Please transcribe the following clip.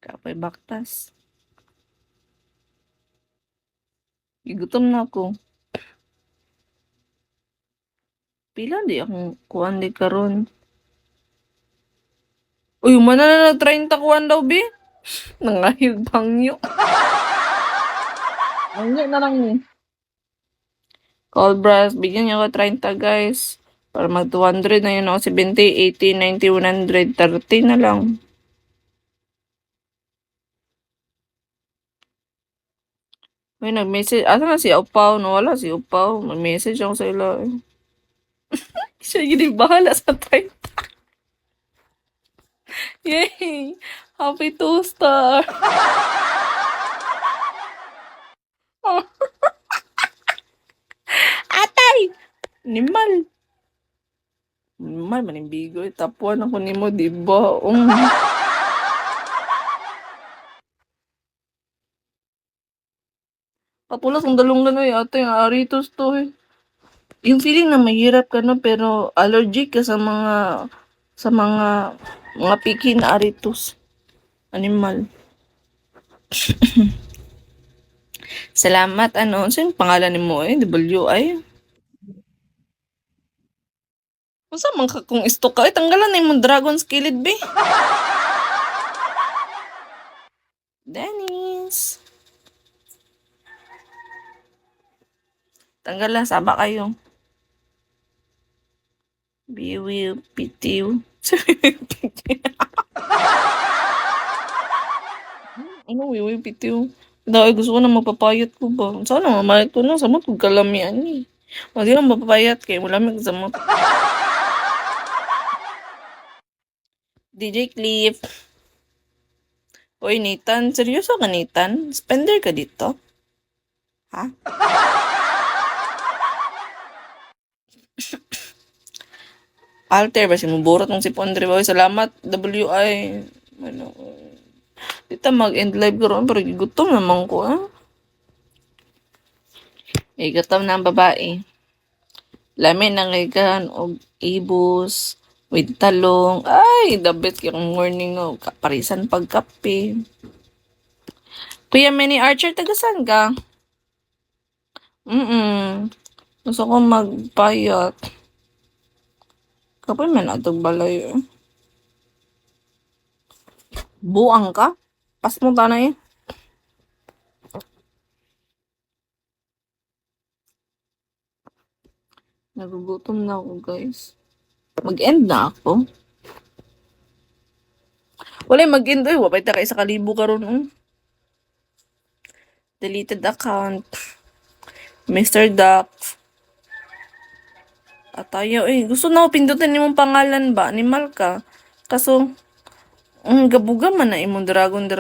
Kapay baktas. Igutom na ako. Pila di akong kuan di karon. Uy, mana na 30 kuan daw, be? Nangahig bangyo. Bangyo na lang ni. Cold brass, bigyan niyo ako 30, guys. Para mag 200 na yun ako, 70, 80, 90, 100, 30 na lang. May nag-message. Asa na si Upaw? Nawala si Upaw. Mag-message ako sa ila. Siya yun bahala sa 30. Yay! Happy 2-star! Atay! Nimal! Nimal, manimbigo. Tapuan ako ni mo, diba? Papulas ang dalong gano'y ate, yung aritos to eh. Yung feeling na mahirap ka no, pero allergic ka sa mga picky na aritos. Animal. Salamat, ano, saan yung pangalan ni mo eh? WI? Kung saan man ka kung istok ka, tanggalan na yung dragon skilled be. Dennis. Tanggal na, saba kayo. Biwiw, pitiw. Ano, wiwi, pitiw. Dahil gusto ko na mapapayat ko ba? Sana mamalit ko na, samot kong kalamian eh. Hindi lang mapapayat kayo, malamig samot. DJ Cliff. Oy, Nathan, seryoso ka, Nathan? Spender ka dito? Ha? Alter ba si muburot ng si Pondre boy? Salamat WI. Ano? Dito mag-end live ko ron pero gutom naman ko ah. Gutom na ang babae. Lamin na kaigan og ibus with talong. Ay, the best yung morning o kaparisan pagkape. Kuya Manny Archer, tagasan ka? Gusto ko magpayat. Kapag man atong balay. Buang ka? Pas mo tanay. Nagugutom na ako, guys. Mag-end na ako. Wala mag-end. Uy, wapay ta kay sa kalibo karon. Deleted account. Mr. Duck. Atayo, gusto na ako pindutin nimong pangalan ba? Animal ka. Kaso, gabuga man na imong dragon